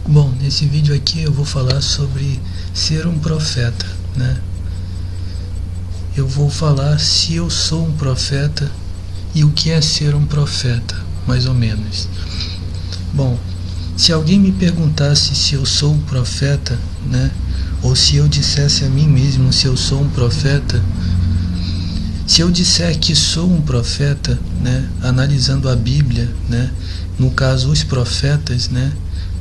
Bom, nesse vídeo aqui eu vou falar sobre ser um profeta, né? Eu vou falar se eu sou um profeta e o que é ser um profeta, mais ou menos. Bom, se alguém me perguntasse se eu sou um profeta, né? Ou se eu dissesse a mim mesmo se eu sou um profeta, se eu disser que sou um profeta, né? Analisando a Bíblia, né? No caso os profetas, né?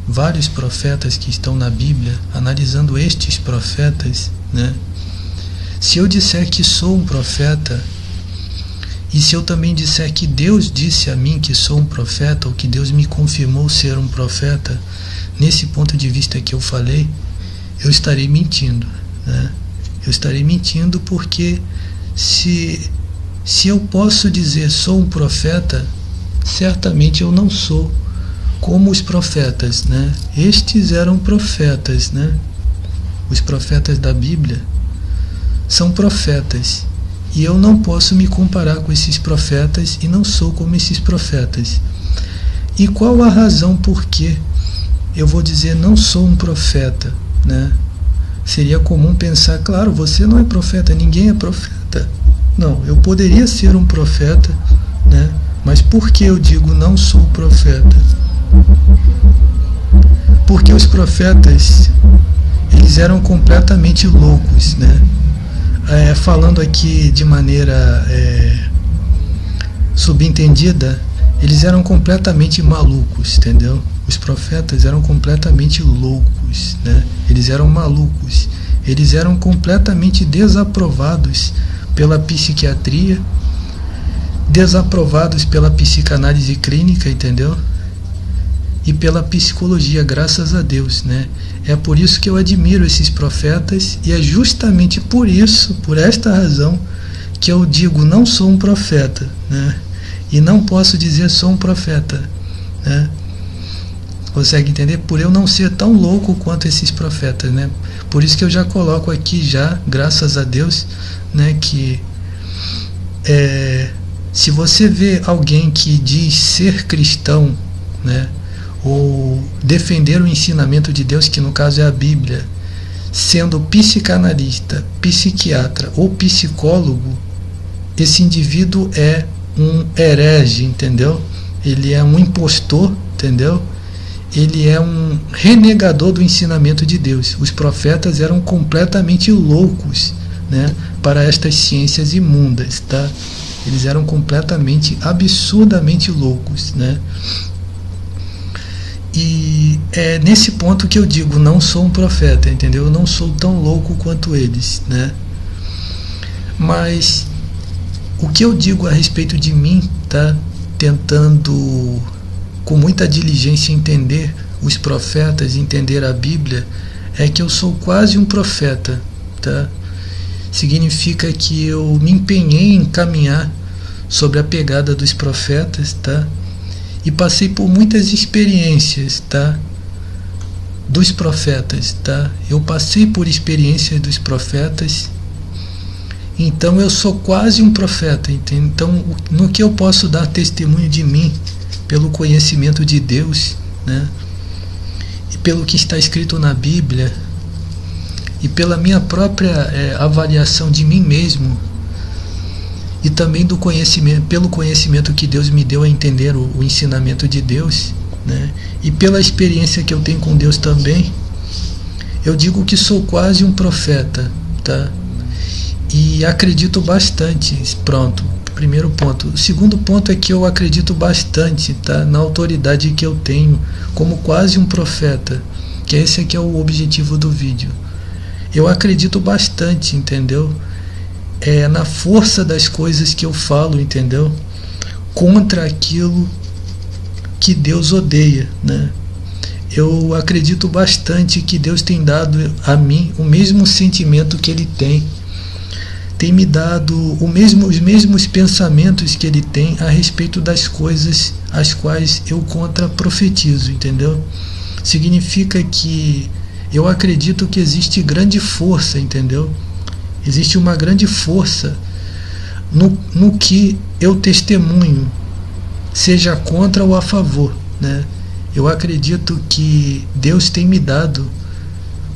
Vários profetas que estão na Bíblia, analisando estes profetas, né? Se eu disser que sou um profeta, e se eu também disser que Deus disse a mim que sou um profeta, ou que Deus me confirmou ser um profeta, nesse ponto de vista que eu falei, eu estarei mentindo, né? Eu estarei mentindo porque se eu posso dizer sou um profeta, certamente eu não sou como os profetas, né? Estes eram profetas, né? Os profetas da Bíblia são profetas, e eu não posso me comparar com esses profetas e não sou como esses profetas. E qual a razão por que eu vou dizer não sou um profeta, né? Seria comum pensar, claro, você não é profeta, ninguém é profeta. Não, eu poderia ser um profeta, né? Mas por que eu digo não sou profeta? Porque os profetas, eles eram completamente loucos, né? Falando aqui de maneira subentendida, eles eram completamente malucos, entendeu? Os profetas eram completamente loucos, né? Eles eram malucos, eles eram completamente desaprovados pela psiquiatria, desaprovados pela psicanálise clínica, entendeu? E pela psicologia, graças a Deus, né? É por isso que eu admiro esses profetas, e é justamente por isso, por esta razão, que eu digo não sou um profeta, né? E não posso dizer sou um profeta, né? Consegue entender? Por eu não ser tão louco quanto esses profetas, né? Por isso que eu já coloco aqui já, graças a Deus, né, que se você vê alguém que diz ser cristão, né, ou defender o ensinamento de Deus, que no caso é a Bíblia, sendo psicanalista, psiquiatra ou psicólogo, esse indivíduo é um herege, entendeu? Ele é um impostor, entendeu? Ele é um renegador do ensinamento de Deus. Os profetas eram completamente loucos, né, para estas ciências imundas, tá? Eles eram completamente, absurdamente loucos, né? E é nesse ponto que eu digo, não sou um profeta, entendeu? Eu não sou tão louco quanto eles, né? Mas o que eu digo a respeito de mim, tá? Tentando com muita diligência entender os profetas, entender a Bíblia, é que eu sou quase um profeta, tá? Significa que eu me empenhei em caminhar sobre a pegada dos profetas, tá? E passei por muitas experiências, tá? Dos profetas, tá? Eu passei por experiências dos profetas, então eu sou quase um profeta, entende? Então, no que eu posso dar testemunho de mim, pelo conhecimento de Deus, né? E pelo que está escrito na Bíblia, e pela minha própria avaliação de mim mesmo, e também do conhecimento, pelo conhecimento que Deus me deu a entender o ensinamento de Deus, né? E pela experiência que eu tenho com Deus também, eu digo que sou quase um profeta, tá? E acredito bastante, pronto, primeiro ponto. O segundo ponto é que eu acredito bastante, tá, na autoridade que eu tenho como quase um profeta, que esse aqui é o objetivo do vídeo. Eu acredito bastante, entendeu? Na força das coisas que eu falo, entendeu? Contra aquilo que Deus odeia, né? Eu acredito bastante que Deus tem dado a mim o mesmo sentimento que Ele tem me dado os mesmos pensamentos que Ele tem a respeito das coisas as quais eu contraprofetizo, entendeu? Significa que eu acredito que existe grande força, entendeu? Existe uma grande força no que eu testemunho, seja contra ou a favor, né? eu acredito que Deus tem me dado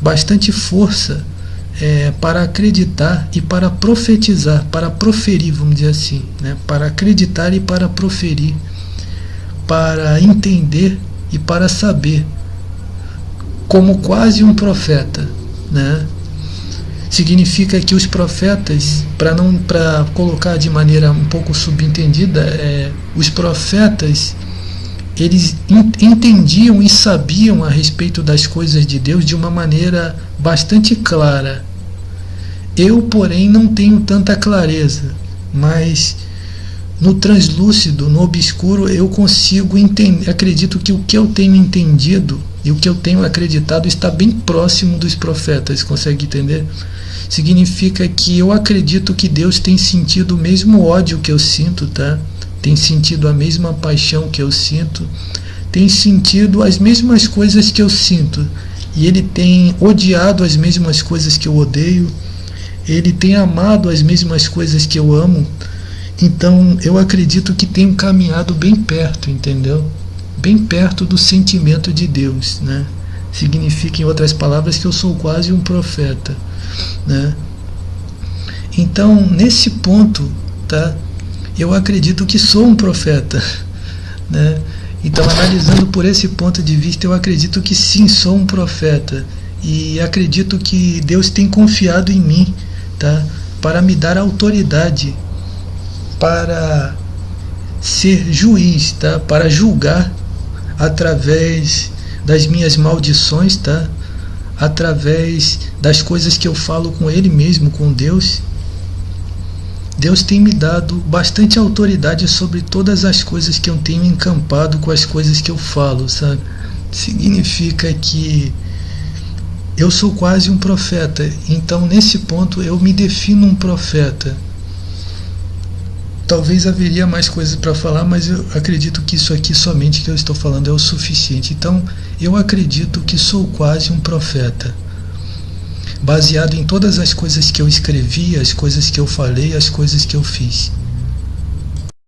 bastante força para acreditar e para profetizar, para proferir, vamos dizer assim, né? Para acreditar e para proferir, para entender e para saber, como quase um profeta, né? Significa que os profetas, para colocar de maneira um pouco subentendida, os profetas, eles entendiam e sabiam a respeito das coisas de Deus de uma maneira bastante clara. Eu, porém, não tenho tanta clareza, mas no translúcido, no obscuro, eu consigo entender. Acredito que o que eu tenho entendido e o que eu tenho acreditado está bem próximo dos profetas, consegue entender? Significa que eu acredito que Deus tem sentido o mesmo ódio que eu sinto, tá? Tem sentido a mesma paixão que eu sinto, tem sentido as mesmas coisas que eu sinto, e Ele tem odiado as mesmas coisas que eu odeio, Ele tem amado as mesmas coisas que eu amo. Então eu acredito que tenho caminhado bem perto, entendeu? Bem perto do sentimento de Deus, né? Significa, em outras palavras, que eu sou quase um profeta, né? Então, nesse ponto, tá? Eu acredito que sou um profeta, né? Então, analisando por esse ponto de vista, eu acredito que sim, sou um profeta, e acredito que Deus tem confiado em mim, tá? Para me dar autoridade, para ser juiz, tá? Para julgar através das minhas maldições, tá? Através das coisas que eu falo com Ele mesmo, com Deus. Deus tem me dado bastante autoridade sobre todas as coisas que eu tenho encampado com as coisas que eu falo, sabe? Significa que eu sou quase um profeta. Então, nesse ponto, eu me defino um profeta. Talvez haveria mais coisas para falar, mas eu acredito que isso aqui somente que eu estou falando é o suficiente. Então, eu acredito que sou quase um profeta, baseado em todas as coisas que eu escrevi, as coisas que eu falei, as coisas que eu fiz.